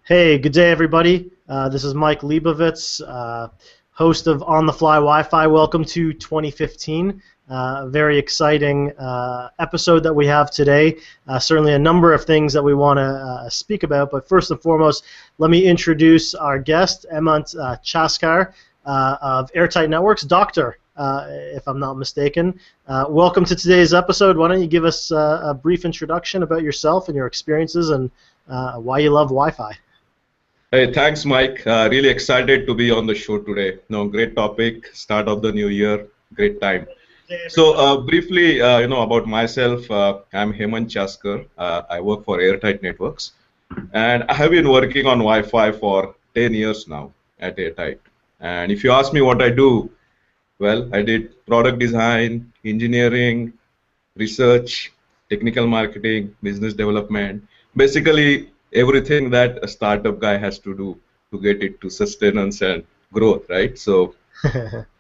Hey, good day, everybody. This is Mike Leibovitz, host of On the Fly Wi-Fi. Welcome to 2015. Very exciting episode that we have today. Certainly a number of things that we want to speak about, but first and foremost, let me introduce our guest, Hemant Chaskar of Airtight Networks, Doctor, if I'm not mistaken. Welcome to today's episode. Why don't you give us a brief introduction about yourself and your experiences and why you love Wi-Fi? Hey, thanks, Mike. Really excited to be on the show today. No, great topic. Start of the new year. Great time. So, briefly, about myself. I'm Hemant Chaskar. I work for Airtight Networks, and I have been working on Wi-Fi for 10 years now at Airtight. And if you ask me what I do, well, I did product design, engineering, research, technical marketing, business development, basically everything that a startup guy has to do to get it to sustenance and growth, right? So,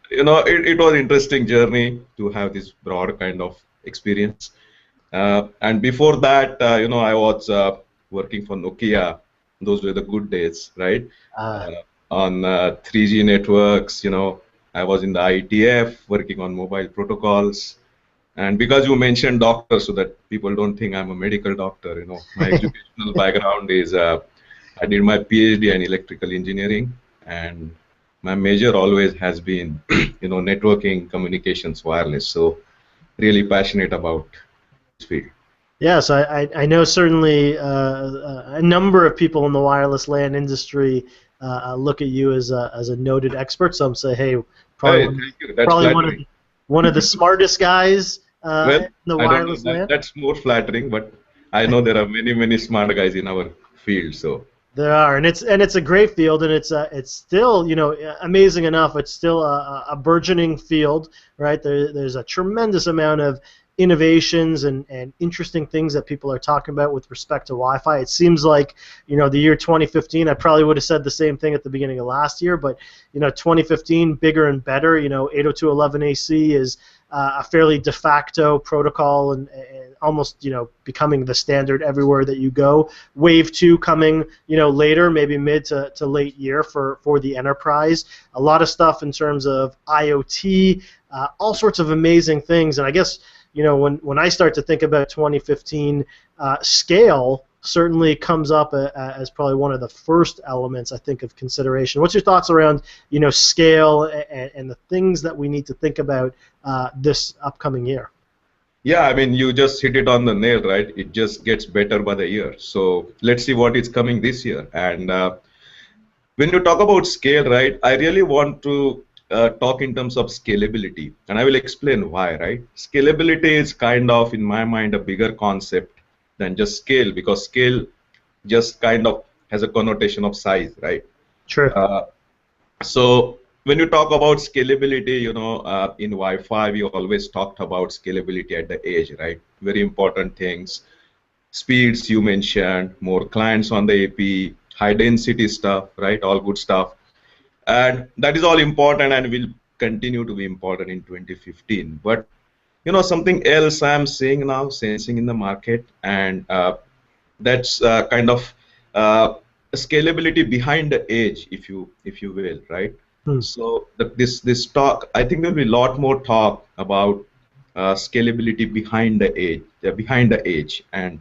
it was interesting journey to have this broad kind of experience. And before that, I was working for Nokia. Those were the good days, right? On 3G networks, I was in the IETF working on mobile protocols. And because you mentioned doctor, so that people don't think I'm a medical doctor, my educational background is I did my PhD in electrical engineering, and my major always has been, networking, communications, wireless. So really passionate about this field. Yes, I know certainly a number of people in the wireless LAN industry look at you as a noted expert. Some say, hey, probably, probably one of the smartest guys in the wireless LAN. That's more flattering, but I know there are many smart guys in our field. So there are, and it's a great field, and it's still, amazing enough. It's still a burgeoning field, right? There's a tremendous amount of innovations and interesting things that people are talking about with respect to Wi-Fi. It seems like, the year 2015, I probably would have said the same thing at the beginning of last year, but, 2015, bigger and better. 802.11ac is a fairly de facto protocol and almost, becoming the standard everywhere that you go. Wave 2 coming, later, maybe mid to late year for the enterprise. A lot of stuff in terms of IoT, all sorts of amazing things, and I guess, when I start to think about 2015, scale certainly comes up as probably one of the first elements, I think, of consideration. What's your thoughts around, scale and the things that we need to think about this upcoming year? Yeah, I mean, you just hit it on the nail, right? It just gets better by the year. So let's see what is coming this year. And when you talk about scale, right, I really want to talk in terms of scalability, and I will explain why, right? Scalability is kind of, in my mind, a bigger concept than just scale, because scale just kind of has a connotation of size, right? Sure. So when you talk about scalability, in Wi-Fi, we always talked about scalability at the edge, right? Very important things. Speeds you mentioned, more clients on the AP, high density stuff, right? All good stuff. And that is all important and will continue to be important in 2015. But something else I'm seeing now, sensing in the market, and that's kind of scalability behind the edge, if you will, right? So this talk, I think there'll be a lot more talk about scalability behind the edge, and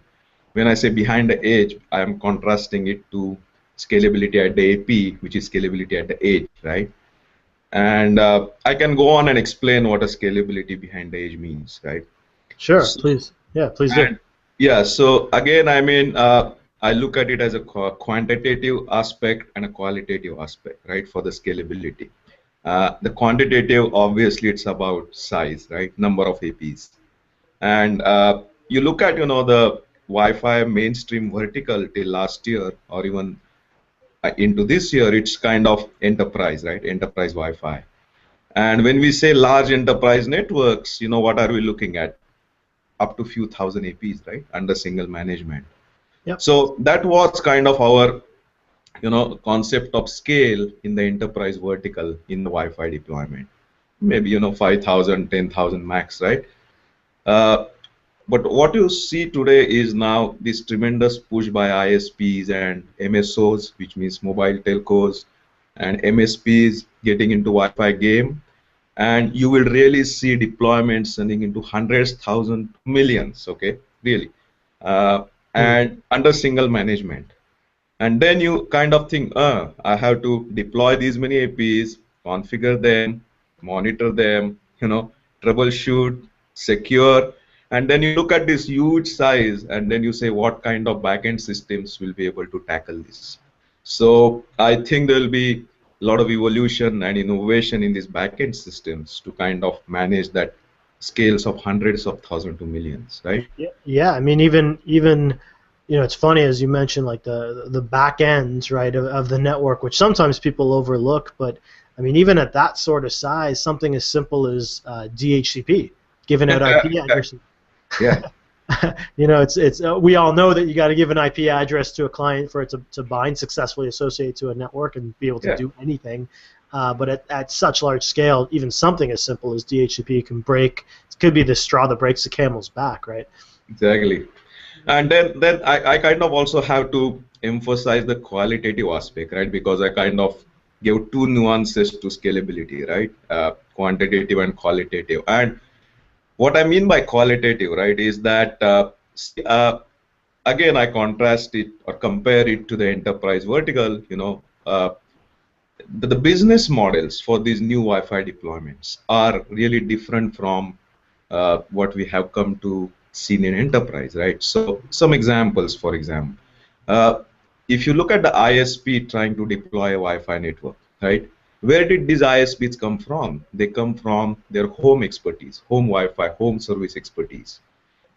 when I say behind the edge, I am contrasting it to scalability at the AP, which is scalability at the edge, right? And I can go on and explain what a scalability behind the edge means, right? Sure, please. Yeah, please do. Yeah, so again, I mean, I look at it as a quantitative aspect and a qualitative aspect, right, for the scalability. The quantitative, obviously, it's about size, right, number of APs. And you look at, the Wi-Fi mainstream vertical till last year, or even into this year, it's kind of enterprise, right? Enterprise Wi-Fi. And when we say large enterprise networks, what are we looking at? Up to few thousand APs, right? Under single management. Yep. So that was kind of our, concept of scale in the enterprise vertical in the Wi-Fi deployment. Maybe, 5,000, 10,000 max, right? But what you see today is now this tremendous push by ISPs and MSOs, which means mobile telcos, and MSPs getting into Wi-Fi game, and you will really see deployments running into hundreds, thousands, millions, okay, really, and under single management. And then you kind of think, I have to deploy these many APs, configure them, monitor them, troubleshoot, secure, and then you look at this huge size, and then you say, what kind of backend systems will be able to tackle this? So I think there will be a lot of evolution and innovation in these backend systems to kind of manage that scales of hundreds of thousands to millions, right? Yeah. I mean, even it's funny as you mentioned, like the back ends, right, of the network, which sometimes people overlook. But I mean, even at that sort of size, something as simple as DHCP, giving out IP addresses. Yeah. It's we all know that you got to give an IP address to a client for it to bind successfully associated to a network and be able to do anything. But at such large scale, even something as simple as DHCP could be the straw that breaks the camel's back, right? Exactly. And then I kind of also have to emphasize the qualitative aspect, right? Because I kind of give two nuances to scalability, right? Quantitative and qualitative. And what I mean by qualitative, right, is that again I contrast it or compare it to the enterprise vertical. The business models for these new Wi-Fi deployments are really different from what we have come to see in enterprise, right? So some examples, for example, if you look at the ISP trying to deploy a Wi-Fi network, right? Where did these ISPs come from? They come from their home expertise, home Wi-Fi, home service expertise.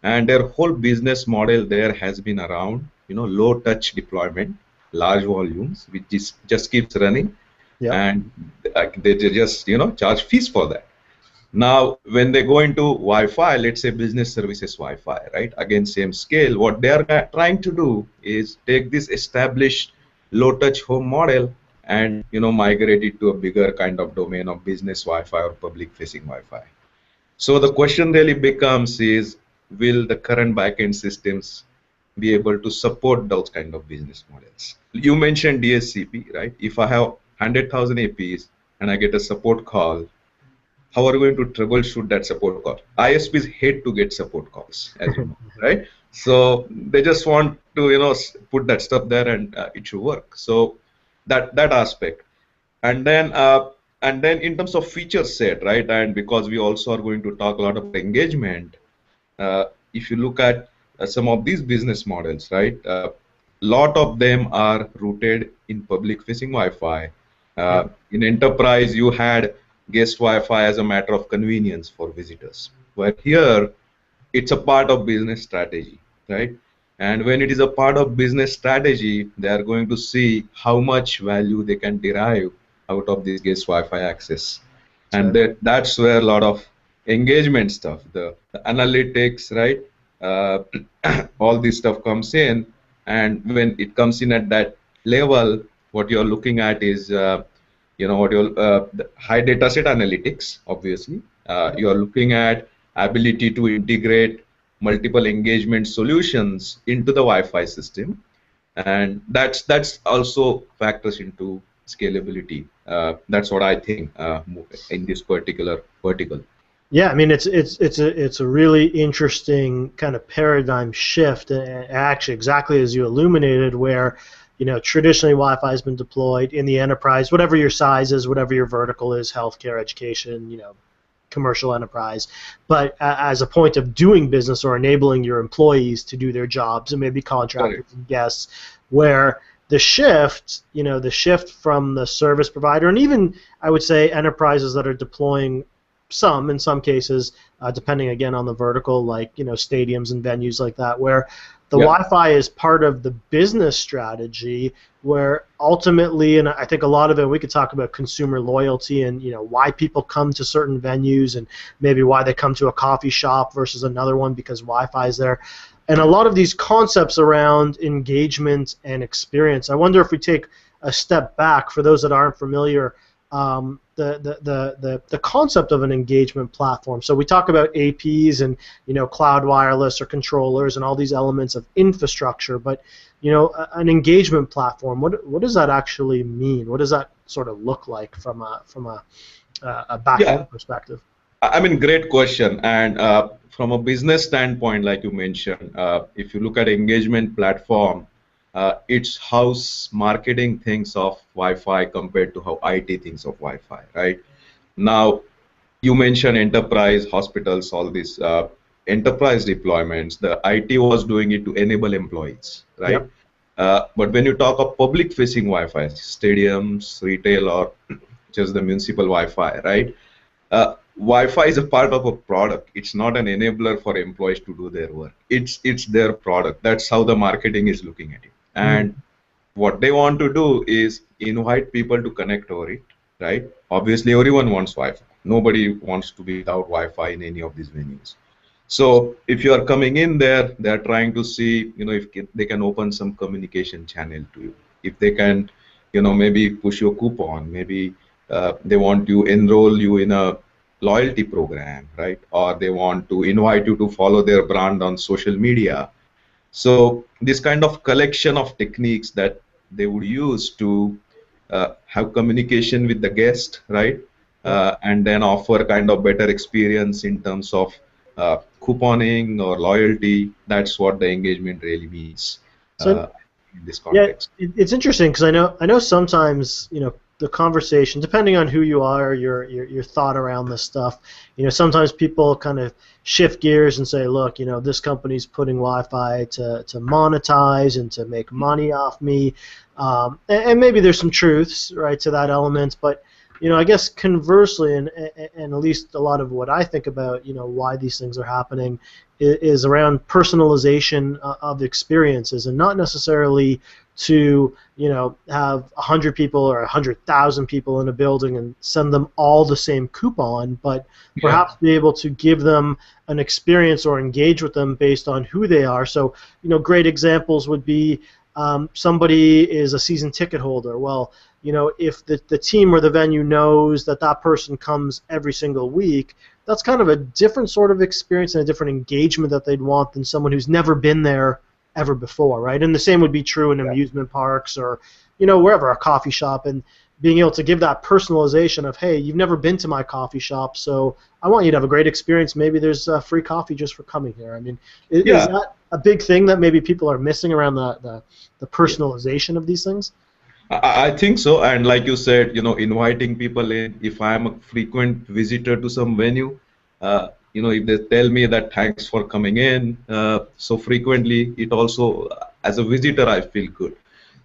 And their whole business model there has been around, low touch deployment, large volumes, which just keeps running. Yep. And they just, charge fees for that. Now, when they go into Wi-Fi, let's say business services Wi-Fi, right? Again, same scale. What they are trying to do is take this established low-touch home model and migrate it to a bigger kind of domain of business Wi-Fi or public-facing Wi-Fi. So the question really becomes is, will the current backend systems be able to support those kind of business models? You mentioned DHCP, right? If I have 100,000 APs and I get a support call, how are we going to troubleshoot that support call? ISPs hate to get support calls, as you know, right? So they just want to, put that stuff there and it should work. So that aspect, and then in terms of feature set, right? And because we also are going to talk a lot about engagement, if you look at some of these business models, right? Lot of them are rooted in public-facing Wi-Fi. In enterprise, you had guest Wi-Fi as a matter of convenience for visitors. But here, it's a part of business strategy, right? And when it is a part of business strategy, they are going to see how much value they can derive out of this guest Wi-Fi access. And that's where a lot of engagement stuff, the analytics, right? All this stuff comes in. And when it comes in at that level, what you're looking at is the high data set analytics, obviously. You're looking at ability to integrate multiple engagement solutions into the Wi-Fi system. And that's also factors into scalability. That's what I think in this particular vertical. Yeah, I mean it's a really interesting kind of paradigm shift, and actually exactly as you illuminated, where traditionally Wi-Fi has been deployed in the enterprise, whatever your size is, whatever your vertical is, healthcare, education, commercial enterprise, but as a point of doing business or enabling your employees to do their jobs and maybe contractors and guests, where the shift from the service provider, and even I would say enterprises that are deploying in some cases, depending again on the vertical, like stadiums and venues like that, where the Wi-Fi is part of the business strategy, where ultimately, and I think a lot of it, we could talk about consumer loyalty and why people come to certain venues and maybe why they come to a coffee shop versus another one because Wi-Fi is there. And a lot of these concepts around engagement and experience, I wonder if we take a step back for those that aren't familiar, the concept of an engagement platform. So we talk about APs and cloud wireless or controllers and all these elements of infrastructure, but an engagement platform. What does that actually mean? What does that sort of look like from a back end perspective? I mean, great question. And from a business standpoint, like you mentioned, if you look at engagement platform, it's how marketing thinks of Wi-Fi compared to how IT thinks of Wi-Fi, right? Now, you mentioned enterprise, hospitals, all these enterprise deployments. The IT was doing it to enable employees, right? Yep. But when you talk of public-facing Wi-Fi, stadiums, retail, or just the municipal Wi-Fi, right? Wi-Fi is a part of a product. It's not an enabler for employees to do their work. It's their product. That's how the marketing is looking at it. And what they want to do is invite people to connect over it, right? Obviously, everyone wants Wi-Fi. Nobody wants to be without Wi-Fi in any of these venues. So if you are coming in there, they are trying to see, if they can open some communication channel to you. If they can, maybe push your coupon. Maybe they want to enroll you in a loyalty program, right? Or they want to invite you to follow their brand on social media. So this kind of collection of techniques that they would use to have communication with the guest, right? And then offer kind of better experience in terms of couponing or loyalty. That's what the engagement really means in this context. Yeah, it's interesting because I know sometimes the conversation, depending on who you are, your thought around this stuff, sometimes people kind of shift gears and say, look, this company's putting Wi-Fi to monetize and to make money off me, and maybe there's some truths, right, to that element, but I guess conversely, and at least a lot of what I think about, why these things are happening is around personalization of experiences, and not necessarily to have 100 people or 100,000 people in a building and send them all the same coupon, but perhaps be able to give them an experience or engage with them based on who they are. So great examples would be somebody is a season ticket holder. Well, if the team or the venue knows that person comes every single week, that's kind of a different sort of experience and a different engagement that they'd want than someone who's never been there ever before, right? And the same would be true in amusement parks or, wherever, a coffee shop, and being able to give that personalization of, hey, you've never been to my coffee shop, so I want you to have a great experience. Maybe there's free coffee just for coming here. I mean, is that a big thing that maybe people are missing around the personalization of these things? I think so, and like you said, inviting people in. If I am a frequent visitor to some venue, if they tell me that thanks for coming in so frequently, it also, as a visitor, I feel good.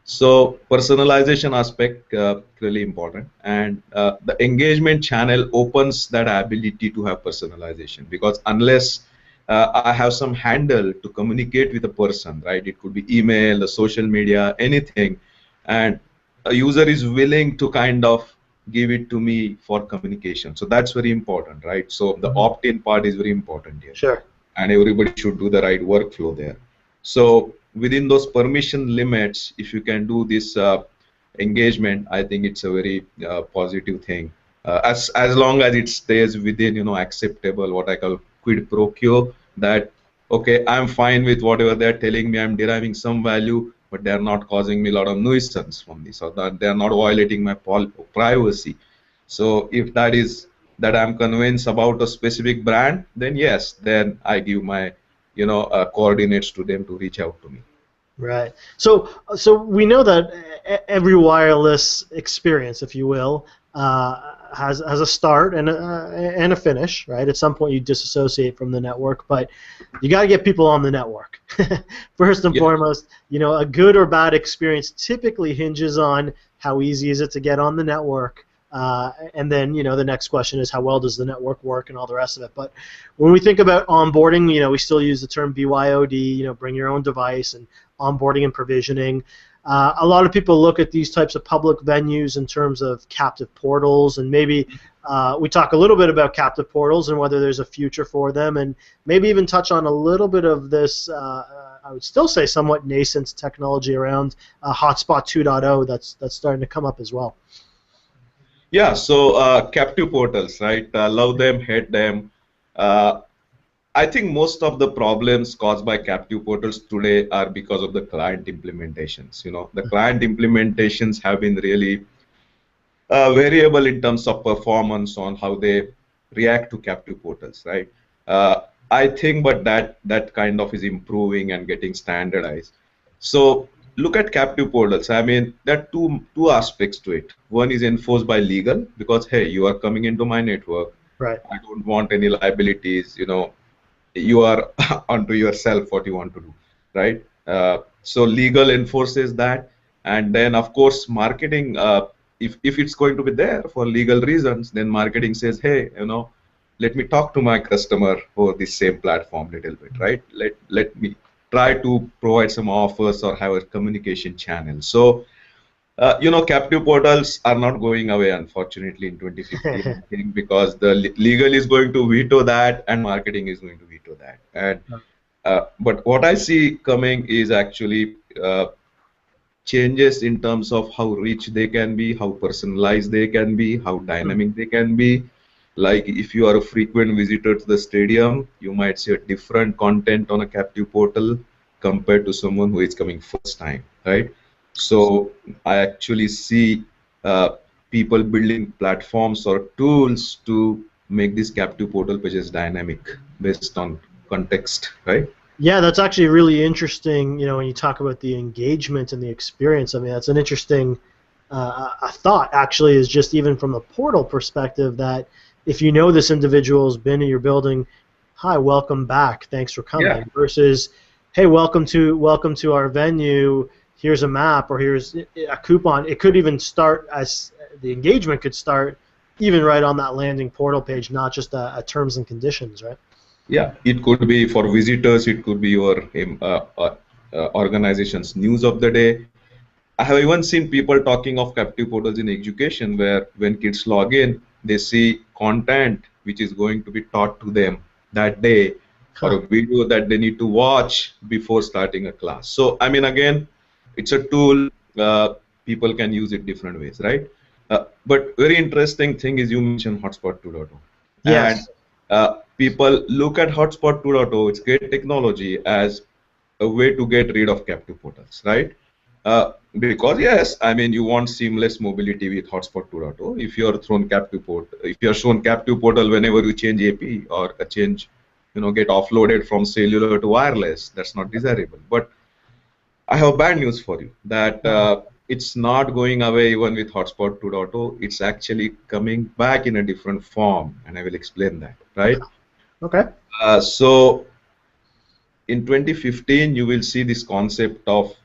So personalization aspect really important, and the engagement channel opens that ability to have personalization, because unless I have some handle to communicate with a person, right? It could be email, the social media, anything, and a user is willing to kind of give it to me for communication. So that's very important, right? So the opt-in part is very important here. Sure. And everybody should do the right workflow there. So within those permission limits, if you can do this engagement, I think it's a very positive thing. As long as it stays within acceptable, what I call quid pro quo, that okay, I'm fine with whatever they're telling me, I'm deriving some value, but they're not causing me a lot of nuisance from this, or that they're not violating my privacy. So if that I'm convinced about a specific brand, then yes, then I give my coordinates to them to reach out to me. Right. So we know that every wireless experience, if you will, has a start and a finish, right? At some point you disassociate from the network, but you got to get people on the network. First and foremost, a good or bad experience typically hinges on how easy is it to get on the network, and then the next question is how well does the network work and all the rest of it. But when we think about onboarding, we still use the term BYOD, bring your own device, and onboarding and provisioning. A lot of people look at these types of public venues in terms of captive portals, and maybe we talk a little bit about captive portals and whether there's a future for them, and maybe even touch on a little bit of this, I would still say somewhat nascent technology around Hotspot 2.0 that's starting to come up as well. Yeah, so captive portals, right? Love them, hate them. Uh, I think most of the problems caused by captive portals today are because of the client implementations. You know, the client implementations have been really variable in terms of performance on how they react to captive portals, right? Uh, I think, but that kind of is improving and getting standardized. So look at captive portals. I mean, there are two aspects to it. One is enforced by legal because hey, you are coming into my network. Right. I don't want any liabilities. You know, you are onto yourself what you want to do, right? So legal enforces that, and then of course marketing. If it's going to be there for legal reasons, then marketing says, hey, you know, let me talk to my customer over the same platform little bit, right? Let me try to provide some offers or have a communication channel. So you know, captive portals are not going away, unfortunately, in 2015, I think, because the legal is going to veto that and marketing is going to veto that. And but what I see coming is actually changes in terms of how rich they can be, how personalized they can be, how dynamic they can be. Like if you are a frequent visitor to the stadium, you might see a different content on a captive portal compared to someone who is coming first time, right? So I actually see uh, people building platforms or tools to make these captive portal pages dynamic based on context, right? Yeah, that's actually really interesting. You know, when you talk about the engagement and the experience, I mean, that's an interesting a thought. Actually, is just even from the portal perspective that if you know this individual has been in your building, hi, welcome back, thanks for Yeah. coming, versus, hey, welcome to our venue. Here's a map or here's a coupon. It could even start as the engagement could start even right on that landing portal page, not just a terms and conditions, right? Yeah, it could be for visitors, it could be your organization's news of the day. I have even seen people talking of captive portals in education where when kids log in, they see content which is going to be taught to them that day or Huh. a video that they need to watch before starting a class. So, I mean, again, it's a tool. People can use it different ways, right? But very interesting thing is you mentioned Hotspot 2.0. And Yes. people look at Hotspot 2.0, it's great technology, as a way to get rid of captive portals, right? Because yes, I mean you want seamless mobility with Hotspot 2.0. If you are thrown captive port, if you are shown captive portal whenever you change AP or a change, you know, get offloaded from cellular to wireless, that's not desirable. But I have bad news for you that it's not going away even with Hotspot 2.0. It's actually coming back in a different form, and I will explain that, right? Okay. So in 2015, you will see this concept of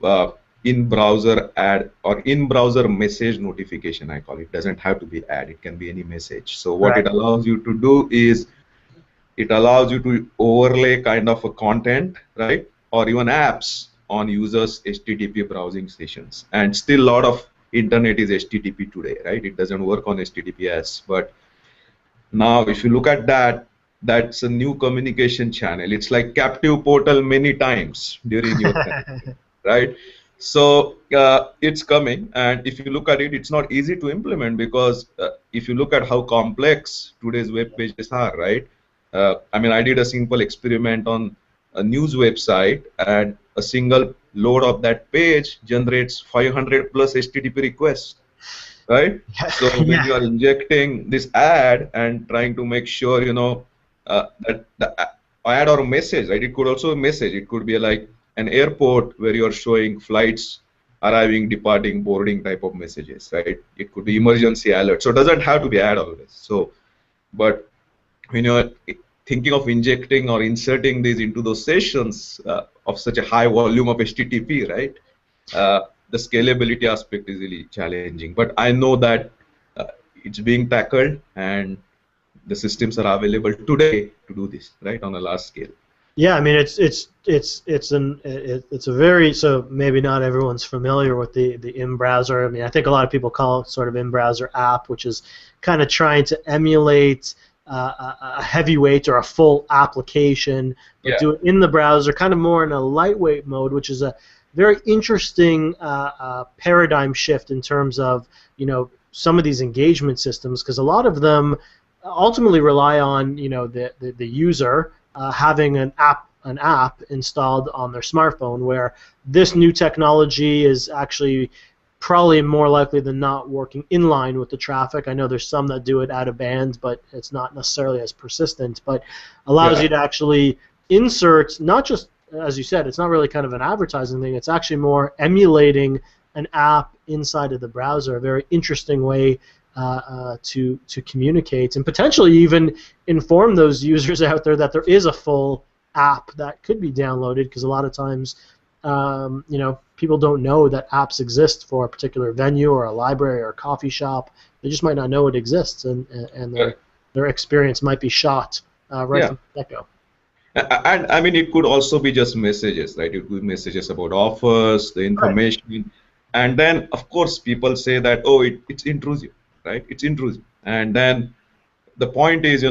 in-browser ad or in-browser message notification, I call it. Doesn't have to be ad, it can be any message. So what Right. it allows you to do is it allows you to overlay kind of a content, right? Or even apps on users' HTTP browsing sessions. And still a lot of internet is HTTP today, right? It doesn't work on HTTPS, but now, if you look at that, that's a new communication channel. It's like captive portal many times during your connection, right? So it's coming, and if you look at it, it's not easy to implement because if you look at how complex today's web pages are, right? I mean, I did a simple experiment on a news website, and a single load of that page generates 500 plus HTTP requests, right? So when Yeah. you are injecting this ad and trying to make sure, you know, that the ad or message, right? It could also a message. It could be like an airport where you are showing flights arriving, departing, boarding type of messages, right? It could be emergency alert. So it doesn't have to be ad always. So, but when you're thinking of injecting or inserting these into those sessions of such a high volume of HTTP, right? The scalability aspect is really challenging. But I know that it's being tackled and the systems are available today to do this, right, on a large scale. Yeah, I mean it's a very, so maybe not everyone's familiar with the in browser. I mean, I think a lot of people call it sort of in browser app, which is kind of trying to emulate a heavyweight or a full application, but Yeah. do it in the browser, kind of more in a lightweight mode, which is a very interesting paradigm shift in terms of, you know, some of these engagement systems, because a lot of them ultimately rely on the user having an app installed on their smartphone, where this new technology is actually probably more likely than not working in line with the traffic. I know there's some that do it out of band, but it's not necessarily as persistent, but allows you to actually insert, not just, as you said, it's not really kind of an advertising thing, it's actually more emulating an app inside of the browser, a very interesting way to communicate and potentially even inform those users out there that there is a full app that could be downloaded, because a lot of times people don't know that apps exist for a particular venue or a library or a coffee shop. They just might not know it exists, and their experience might be shot right from the get-go. And I mean, it could also be just messages, right? It could be messages about offers, the information, right. And then of course people say that, oh, it's intrusive, right? It's intrusive. And then the point is,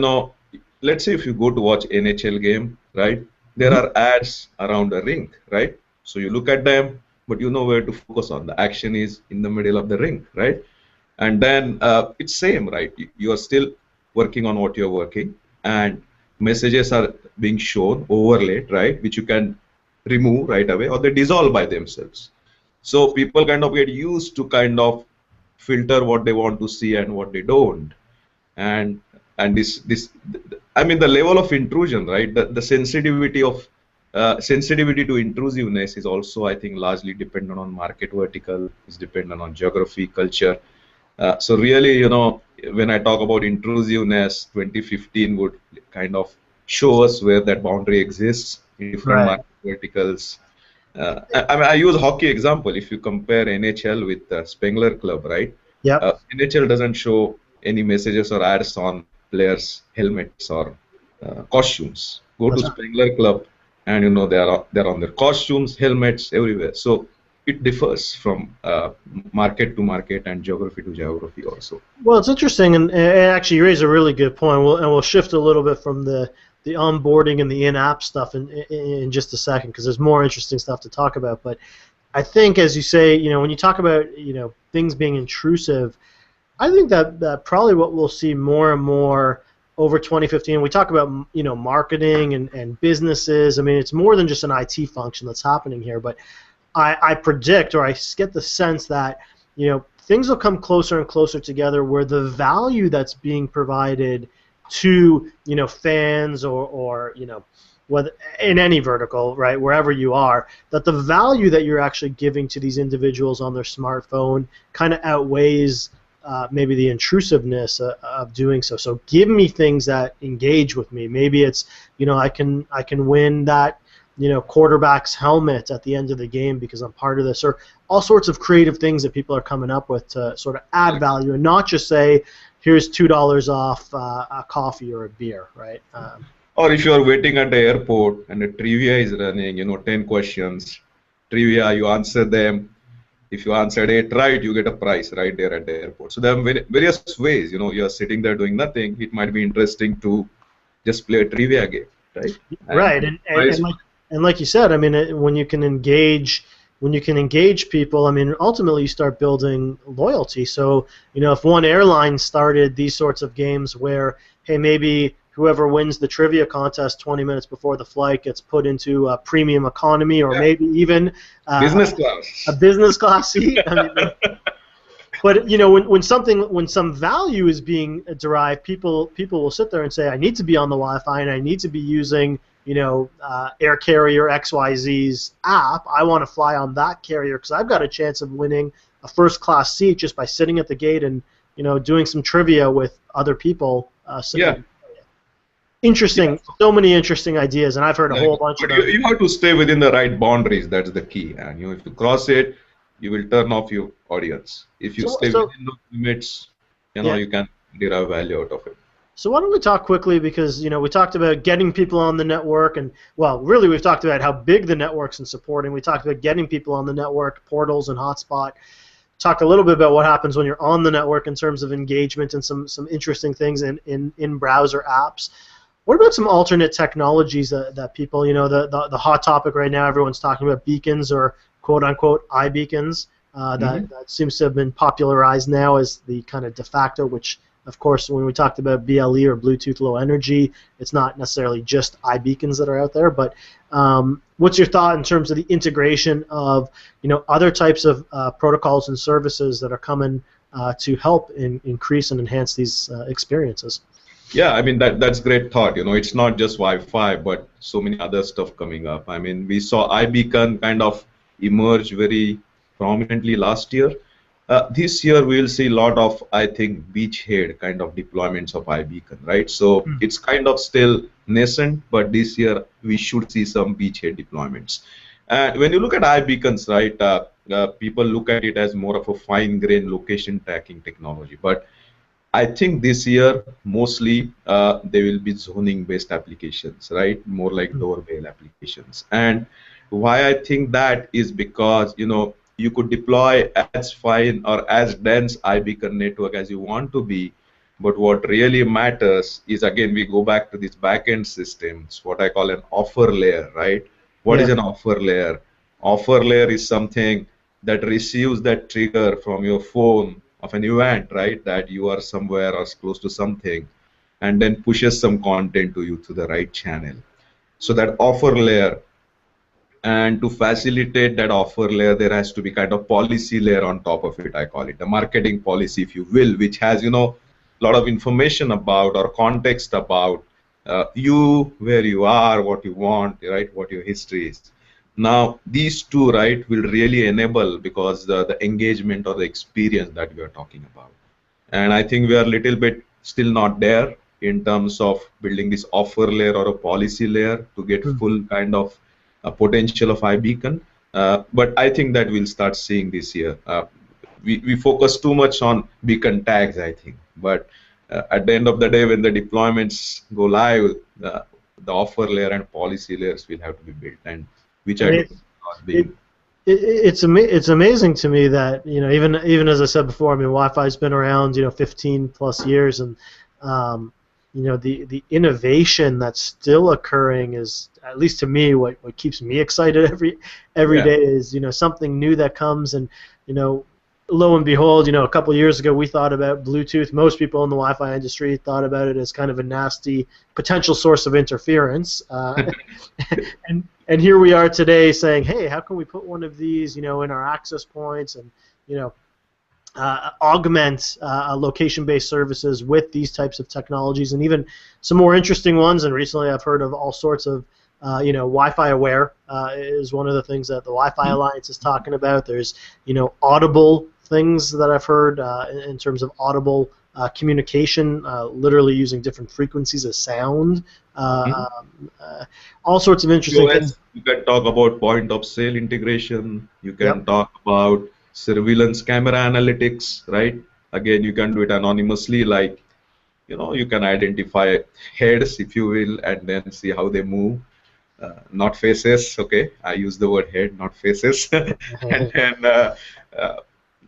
let's say if you go to watch NHL game, right? There are ads around the ring, right? So you look at them, but you know where to focus on. The action is in the middle of the ring, right? And then it's same, right? You are still working on what you're working, and messages are being shown, overlaid, right? Which you can remove right away, or they dissolve by themselves. So people kind of get used to kind of filter what they want to see and what they don't. And this I mean, the level of intrusion, right? The sensitivity of sensitivity to intrusiveness is also, I think, largely dependent on market vertical, is dependent on geography, culture. So really, when I talk about intrusiveness, 2015 would kind of show us where that boundary exists in different market verticals. I use hockey example. If you compare NHL with Spengler Club, right? Yeah. NHL doesn't show any messages or ads on players' helmets or costumes. Go to Spengler Club, and they're on their costumes, helmets, everywhere. So it differs from market to market and geography to geography also. Well, it's interesting, and actually you raise a really good point. We'll shift a little bit from the onboarding and the in-app stuff in just a second, because there's more interesting stuff to talk about. But I think, as you say, when you talk about things being intrusive, I think that probably what we'll see more and more over 2015. We talk about marketing and businesses. I mean, it's more than just an IT function that's happening here, but I predict, or I get the sense that things will come closer and closer together, where the value that's being provided to fans or whether in any vertical, right, wherever you are, that the value that you're actually giving to these individuals on their smartphone kind of outweighs maybe the intrusiveness of doing so. So give me things that engage with me. Maybe it's I can win that quarterback's helmet at the end of the game because I'm part of this, or all sorts of creative things that people are coming up with to sort of add value, and not just say, here's $2 off a coffee or a beer, right? Or if you're waiting at the airport and the trivia is running, 10 questions, trivia, you answer them. If you answered it right, you get a prize right there at the airport. So there are various ways, you're sitting there doing nothing. It might be interesting to just play a trivia game, right? Right, and like you said, I mean, when you can engage people, I mean, ultimately you start building loyalty. So, if one airline started these sorts of games where, hey, maybe whoever wins the trivia contest 20 minutes before the flight gets put into a premium economy, or maybe even business class, a business class seat. I mean, but when some value is being derived, people will sit there and say, I need to be on the Wi-Fi and I need to be using air carrier XYZ's app. I want to fly on that carrier because I've got a chance of winning a first class seat just by sitting at the gate and doing some trivia with other people. Interesting. So many interesting ideas, and I've heard a whole bunch of them. You have to stay within the right boundaries. That's the key. And if you cross it, you will turn off your audience. If you stay within those limits, you can derive value out of it. So why don't we talk quickly, because we talked about getting people on the network, and really we've talked about how big the network's and supporting. We talked about getting people on the network, portals and hotspot. Talked a little bit about what happens when you're on the network in terms of engagement and some interesting things in browser apps. What about some alternate technologies that people, the hot topic right now, everyone's talking about beacons or quote-unquote iBeacons, that seems to have been popularized now as the kind of de facto, which, of course, when we talked about BLE or Bluetooth Low Energy, it's not necessarily just iBeacons that are out there. But what's your thought in terms of the integration of other types of protocols and services that are coming to help increase and enhance these experiences? Yeah, I mean that's great thought. It's not just Wi-Fi, but so many other stuff coming up. I mean, we saw iBeacon kind of emerge very prominently last year. This year we will see a lot of, I think, beachhead kind of deployments of iBeacon, right? So it's kind of still nascent, but this year we should see some beachhead deployments. And when you look at iBeacons, right, people look at it as more of a fine-grained location tracking technology, but I think this year mostly they will be zoning-based applications, right? More like doorbell applications. And why I think that is because you could deploy as fine or as dense iBeacon network as you want to be, but what really matters is, again, we go back to these backend systems, what I call an offer layer, right? What is an offer layer? Offer layer is something that receives that trigger from your phone of an event, right, that you are somewhere or close to something, and then pushes some content to you through the right channel. So that offer layer, and to facilitate that offer layer, there has to be kind of policy layer on top of it. I call it the marketing policy, if you will, which has a lot of information about or context about you, where you are, what you want, right, what your history is. Now, these two, right, will really enable, because the engagement or the experience that we are talking about. And I think we are a little bit still not there in terms of building this offer layer or a policy layer to get full kind of potential of iBeacon. But I think that we'll start seeing this year. We focus too much on beacon tags, I think. But at the end of the day, when the deployments go live, the offer layer and policy layers will have to be built. And which it's amazing to me that even as I said before, I mean, Wi-Fi's been around 15 plus years, and the innovation that's still occurring is, at least to me, what keeps me excited every day is something new that comes. And lo and behold, a couple of years ago we thought about Bluetooth. Most people in the Wi-Fi industry thought about it as kind of a nasty potential source of interference. And here we are today saying, hey, how can we put one of these, in our access points, and augment location-based services with these types of technologies, and even some more interesting ones. And recently I've heard of all sorts of Wi-Fi aware is one of the things that the Wi-Fi Alliance is talking about. There's audible things that I've heard in terms of audible communication, literally using different frequencies of sound. All sorts of interesting things. You can talk about point of sale integration. You can talk about surveillance camera analytics, right? Again, you can do it anonymously, like you can identify heads, if you will, and then see how they move. Not faces, okay? I use the word head, not faces. And then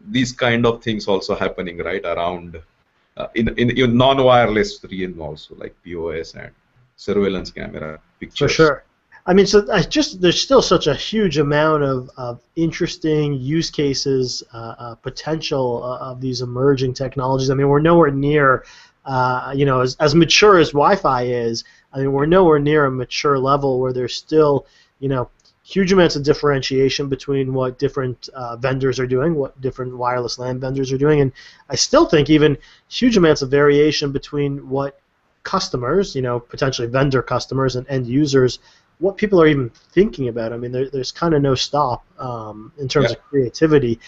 these kind of things also happening right around in non-wireless realm also, like POS and surveillance camera pictures. For sure. I mean, so there's still such a huge amount of interesting use cases, potential of these emerging technologies. I mean, we're nowhere near, as mature as Wi-Fi is. I mean, we're nowhere near a mature level where there's still, huge amounts of differentiation between what different vendors are doing, what different wireless LAN vendors are doing, and I still think even huge amounts of variation between what customers, potentially vendor customers and end users, what people are even thinking about. I mean, there's kind of no stop in terms of creativity.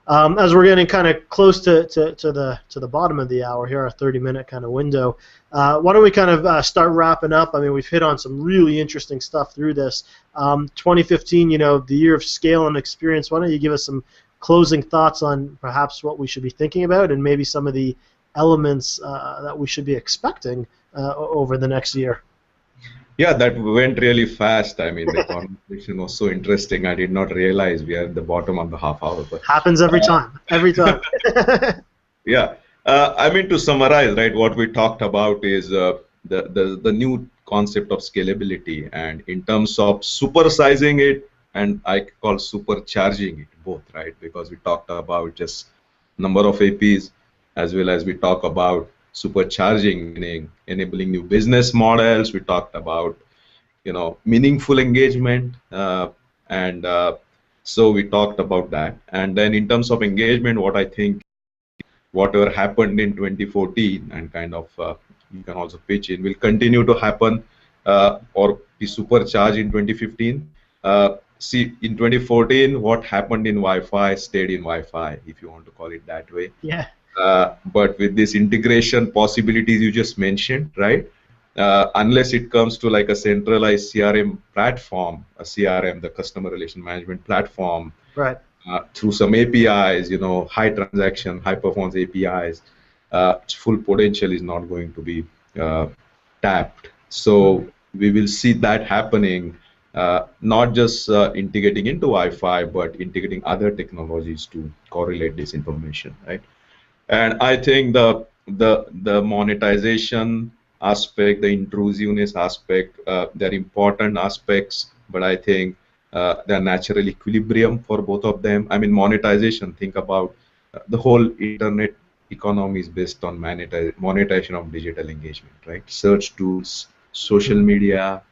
As we're getting kind of close to the bottom of the hour here, our 30-minute kind of window, why don't we kind of start wrapping up? I mean, we've hit on some really interesting stuff through this. 2015, the year of scale and experience. Why don't you give us some closing thoughts on perhaps what we should be thinking about, and maybe some of the elements that we should be expecting over the next year? Yeah, that went really fast. I mean, the conversation was so interesting. I did not realize we are at the bottom of the half hour. But, happens every time. Every time. Yeah. I mean, to summarize, right, what we talked about is the new concept of scalability, and in terms of supersizing it and I call supercharging it both, right? Because we talked about just number of APs as well as we talk about supercharging, meaning enabling new business models. We talked about meaningful engagement, and so we talked about that. And then in terms of engagement, what I think whatever happened in 2014 and kind of you can also pitch in will continue to happen or be supercharged in 2015. See, in 2014, what happened in Wi-Fi stayed in Wi-Fi, if you want to call it that way. Yeah. But with this integration possibilities you just mentioned, right? Unless it comes to like a centralized CRM platform, a CRM, the customer relation management platform, right, through some APIs, high transaction, high performance APIs, its full potential is not going to be tapped. So we will see that happening, not just integrating into Wi-Fi, but integrating other technologies to correlate this information, right? And I think the monetization aspect, the intrusiveness aspect, they're important aspects, but I think they're natural equilibrium for both of them. I mean, monetization, think about the whole internet economy is based on monetization of digital engagement, right? Search tools, social media,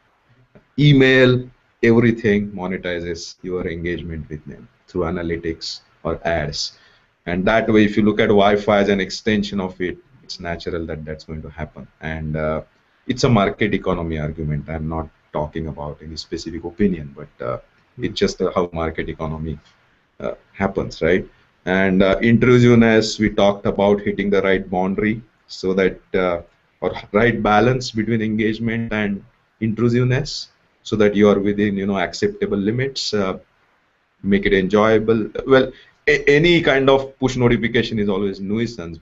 email, everything monetizes your engagement with them through analytics or ads. And that way, if you look at Wi-Fi as an extension of it, it's natural that that's going to happen. And it's a market economy argument. I'm not talking about any specific opinion, but it's just how market economy happens, right? And intrusiveness, we talked about hitting the right boundary so that, or right balance between engagement and intrusiveness, so that you are within, acceptable limits, make it enjoyable. Well, any kind of push notification is always nuisance,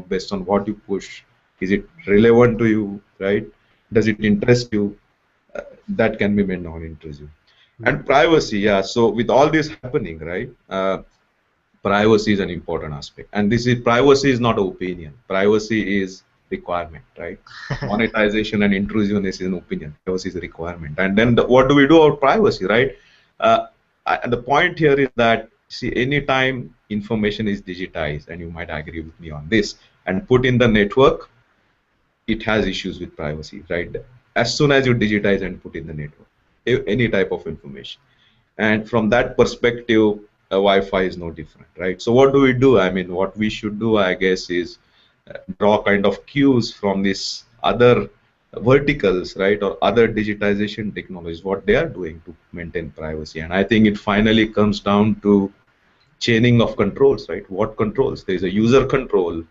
based on what you push. Is it relevant to you, right? Does it interest you? That can be made non-intrusive. And privacy, yeah. So with all this happening, right, privacy is an important aspect. And privacy is not opinion. Privacy is requirement, right? Monetization and intrusiveness is an opinion. Privacy is a requirement. And then what do we do about privacy, right? And the point here is that, see, anytime information is digitized, and you might agree with me on this, and put in the network, it has issues with privacy, right? As soon as you digitize and put in the network, any type of information. And from that perspective, Wi-Fi is no different, right? So what do we do? I mean, what we should do, I guess, is draw kind of cues from these other verticals, right, or other digitization technologies, what they are doing to maintain privacy. And I think it finally comes down to chaining of controls, right? What controls? There's a user control,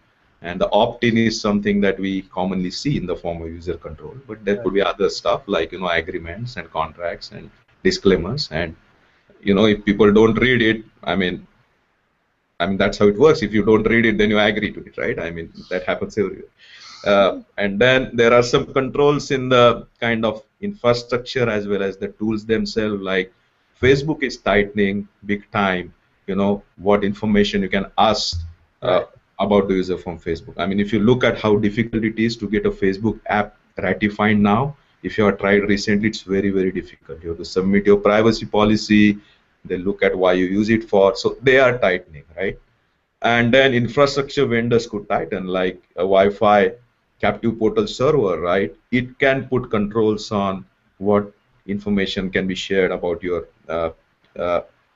and the opt-in is something that we commonly see in the form of user control. But there could be other stuff like, agreements and contracts and disclaimers. And, if people don't read it, I mean, that's how it works. If you don't read it, then you agree to it, right? I mean, that happens everywhere. And then there are some controls in the kind of infrastructure as well as the tools themselves. Like Facebook is tightening big time, what information you can ask about the user from Facebook. I mean, if you look at how difficult it is to get a Facebook app ratified now, if you have tried recently, it's very, very difficult. You have to submit your privacy policy. They look at why you use it for. So they are tightening, right? And then infrastructure vendors could tighten, like a Wi-Fi captive portal server, right? It can put controls on what information can be shared about your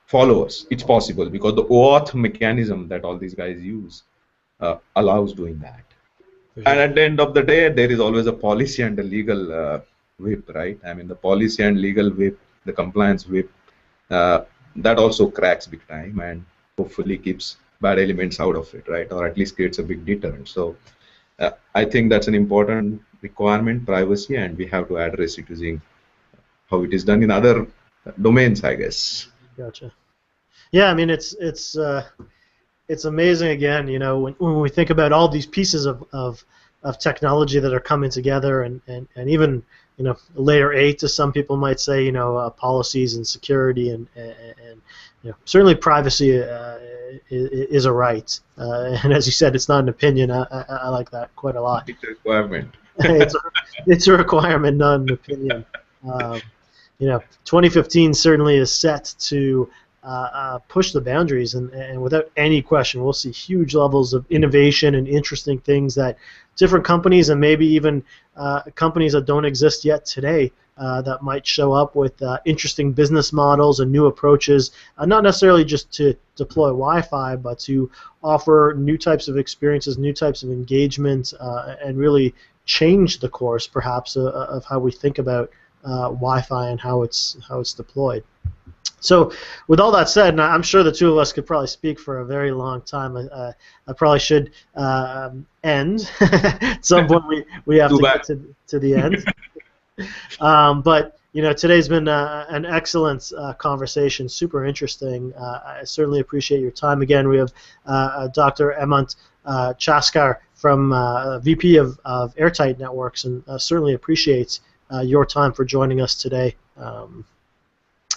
followers. It's possible because the OAuth mechanism that all these guys use allows doing that. And at the end of the day, there is always a policy and a legal whip, right? I mean, the policy and legal whip, the compliance whip, that also cracks big time and hopefully keeps bad elements out of it, right? Or at least creates a big deterrent. So I think that's an important requirement, privacy, and we have to address it using how it is done in other domains, I guess. Gotcha. Yeah, I mean, it's amazing again, when we think about all these pieces of technology that are coming together, and even layer 8, as some people might say, policies and security and certainly privacy is a right, and as you said, it's not an opinion. I like that quite a lot. It's a requirement. It's a requirement, not an opinion. 2015 certainly is set to push the boundaries, and without any question, we'll see huge levels of innovation and interesting things that different companies and maybe even companies that don't exist yet today that might show up with interesting business models and new approaches, not necessarily just to deploy Wi-Fi, but to offer new types of experiences, new types of engagement, and really change the course, perhaps, of how we think about Wi-Fi and how it's deployed. So, with all that said, and I'm sure the two of us could probably speak for a very long time. I probably should end. At some point, we have to get to the end. But today's been an excellent conversation, super interesting. I certainly appreciate your time. Again, we have Dr. Hemant Chaskar from VP of Airtight Networks, and certainly appreciates your time for joining us today.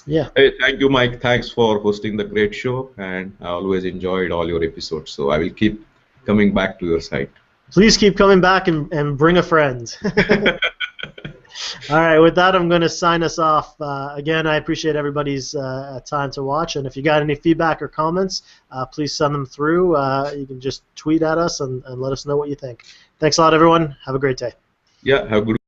Yeah. Hey, thank you, Mike. Thanks for hosting the great show, and I always enjoyed all your episodes. So I will keep coming back to your site. Please keep coming back and bring a friend. All right, with that, I'm going to sign us off. Again, I appreciate everybody's time to watch, and if you got any feedback or comments, please send them through. You can just tweet at us and let us know what you think. Thanks a lot, everyone. Have a great day. Yeah, have a good